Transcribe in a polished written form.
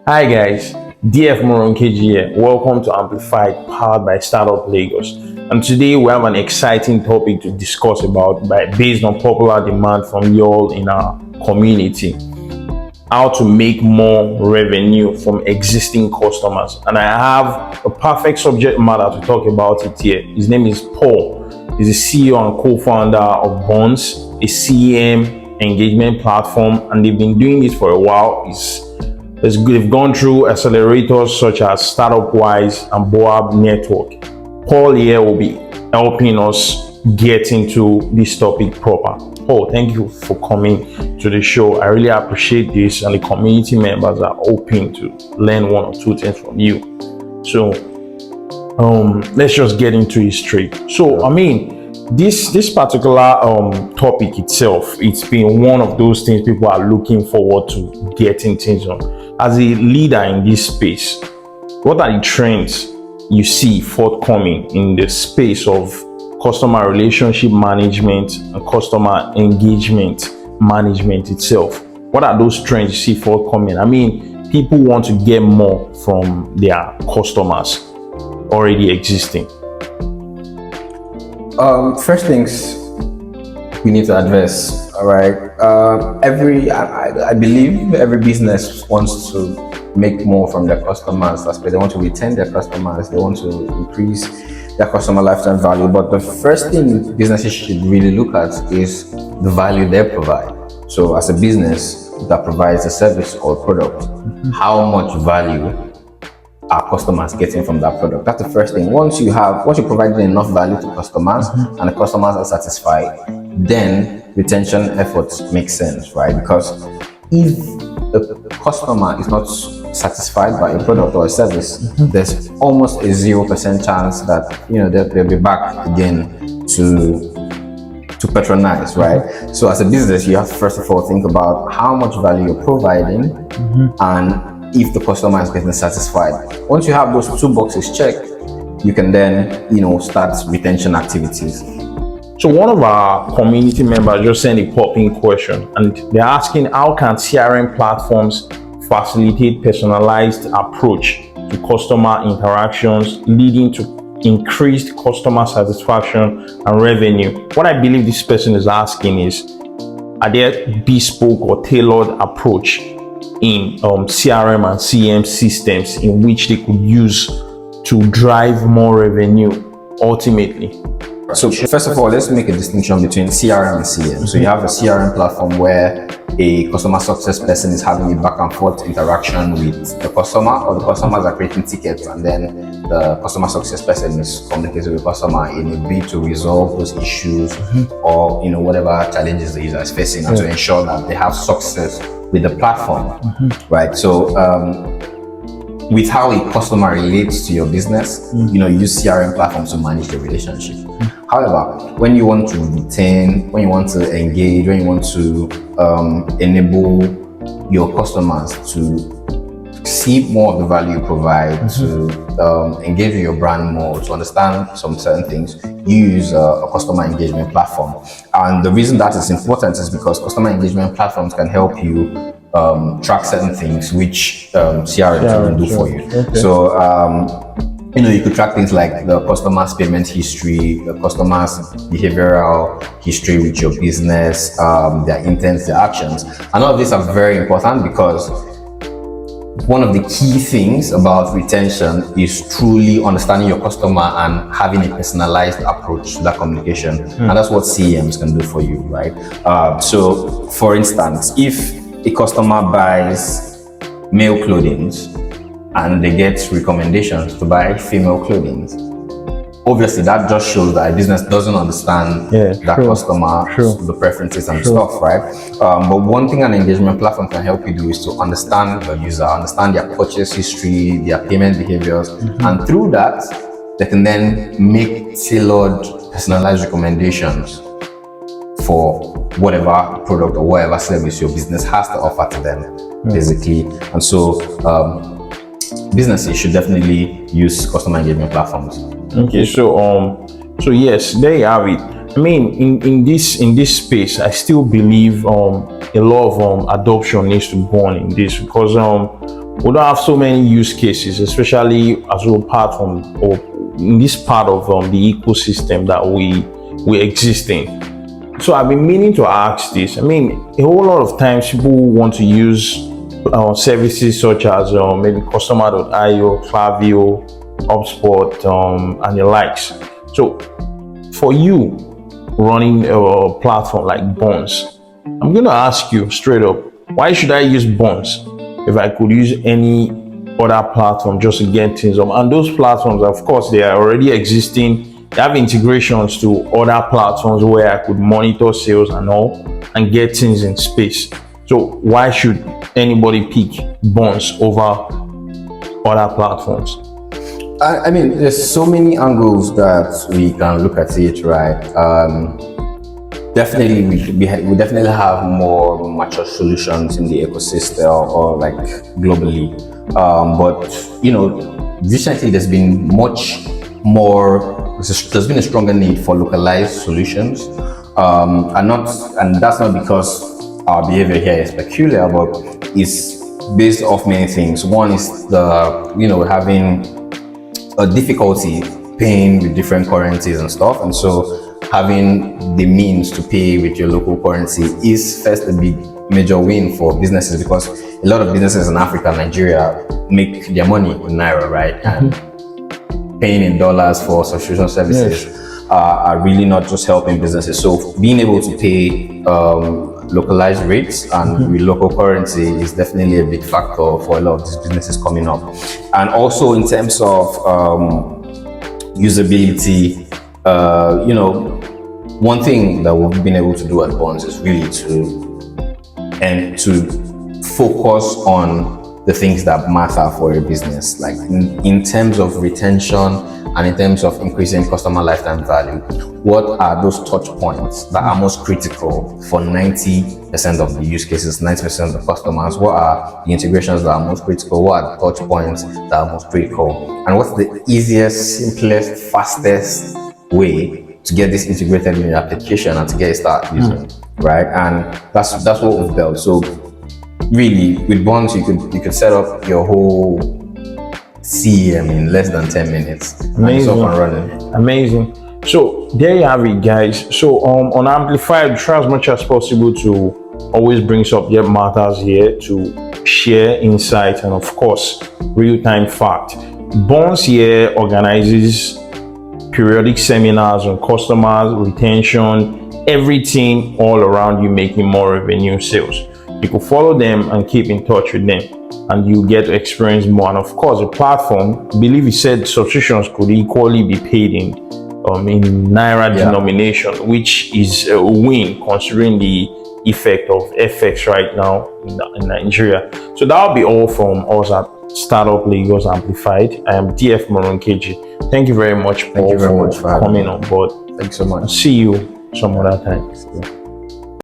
Hi guys, DF Moronkeji here. Welcome to Amplified, powered by Startup Lagos. And today we have an exciting topic to discuss about based on popular demand from y'all in our community. How to make more revenue from existing customers. And I have a perfect subject matter to talk about it here. His name is Paul. He's the CEO and co-founder of Bunce, a CEM engagement platform, and they've been doing this for a while. They've gone through accelerators such as Startup Wise and Boab Network. Paul here will be helping us get into this topic proper. Paul, thank you for coming to the show. I really appreciate this, and the community members are open to learn one or two things from you. So let's just get into it straight. So this particular topic itself, it's been one of those things people are looking forward to getting things on. As a leader in this space, what are the trends you see forthcoming in the space of customer relationship management and customer engagement management itself? What are those trends you see forthcoming? People want to get more from their customers already existing. First things we need to address. All right. I believe every business wants to make more from their customers. They want to retain their customers. They want to increase their customer lifetime value. But the first thing businesses should really look at is the value they provide. So, as a business that provides a service or product, how much value are customers getting from that product? That's the first thing. Once you provide enough value to customers and the customers are satisfied, then retention efforts make sense, right? Because if the customer is not satisfied by a product or a service, there's almost a 0% chance that they'll be back again to patronize, right? So as a business, you have to first of all think about how much value you're providing and if the customer is getting satisfied. Once you have those two boxes checked, you can then start retention activities. So one of our community members just sent a popping question, and they're asking, how can CRM platforms facilitate personalized approach to customer interactions, leading to increased customer satisfaction and revenue? What I believe this person is asking is, are there bespoke or tailored approach in CRM and CM systems in which they could use to drive more revenue ultimately? So first of all, let's make a distinction between CRM and CM. So you have a CRM platform where a customer success person is having a back and forth interaction with the customer, or the customers are creating tickets, and then the customer success person is communicating with the customer in a bid to resolve those issues or whatever challenges the user is facing, and to ensure that they have success with the platform, right? So with how a customer relates to your business, you use CRM platforms to manage the relationship. However, when you want to retain, when you want to engage, when you want to enable your customers to see more of the value you provide, to engage with your brand more, to understand some certain things, you use a customer engagement platform. And the reason that is important is because customer engagement platforms can help you track certain things which CRM can do for you. Okay. So you could track things like the customer's payment history, the customer's behavioral history with your business, their intents, their actions. And all of these are very important because one of the key things about retention is truly understanding your customer and having a personalized approach to that communication. And that's what CEMs can do for you, right? So for instance, if a customer buys male clothing and they get recommendations to buy female clothing, obviously that just shows that a business doesn't understand that customer, the preferences and stuff, right? But one thing an engagement platform can help you do is to understand the user, understand their purchase history, their payment behaviors, and through that, they can then make tailored, personalized recommendations for whatever product or whatever service your business has to offer to them, basically. And so businesses should definitely use customer engagement platforms. Okay, so yes, there you have it. In this space, I still believe a lot of adoption needs to go on in this, because we don't have so many use cases, especially as we part from or in this part of the ecosystem that we exist in. So I've been meaning to ask this. I mean, a whole lot of times people want to use services such as maybe Customer.io, Klaviyo, HubSpot, and the likes. So for you running a platform like Bunce, I'm going to ask you straight up, why should I use Bunce if I could use any other platform just to get things up? And those platforms, of course, they are already existing. They have integrations to other platforms where I could monitor sales and all and get things in space. So why should anybody pick Bunce over other platforms? I mean, there's so many angles that we can look at it, right? Definitely, we definitely have more mature solutions in the ecosystem or like globally. But you know, recently there's been much more. There's been a stronger need for localized solutions, and that's not because our behavior here is peculiar, but it's based off many things. One is having a difficulty paying with different currencies and stuff, and so having the means to pay with your local currency is first a big major win for businesses, because a lot of businesses in Africa and Nigeria make their money in Naira, right? And paying in dollars for subscription services are really not just helping businesses. So being able to pay localized rates and with local currency is definitely a big factor for a lot of these businesses coming up. And also in terms of usability, one thing that we've been able to do at Bunce is really to focus on the things that matter for your business, like in terms of retention and in terms of increasing customer lifetime value. What are those touch points that are most critical for 90% of the use cases, 90% of the customers? What are the integrations that are most critical? What are the touch points that are most critical? And what's the easiest, simplest, fastest way to get this integrated in your application and to get it started using, right? And that's what we've built. So really, with Bunce, you could set up your whole CM in less than 10 minutes. Amazing. And it's up and running. Amazing. So there you have it, guys. So on Amplified, try as much as possible to always bring subject matters here to share insights and of course real-time fact. Bunce here organizes periodic seminars on customers, retention, everything all around you making more revenue sales. You can follow them and keep in touch with them, and you get to experience more. And of course, the platform, I believe he said subscriptions could equally be paid in Naira denomination, which is a win considering the effect of FX right now in Nigeria. So that'll be all from us at Startup Lagos Amplified. I am DF Moron KG. Thank you very much, Paul, for coming on board. Thanks so much. See you some other time.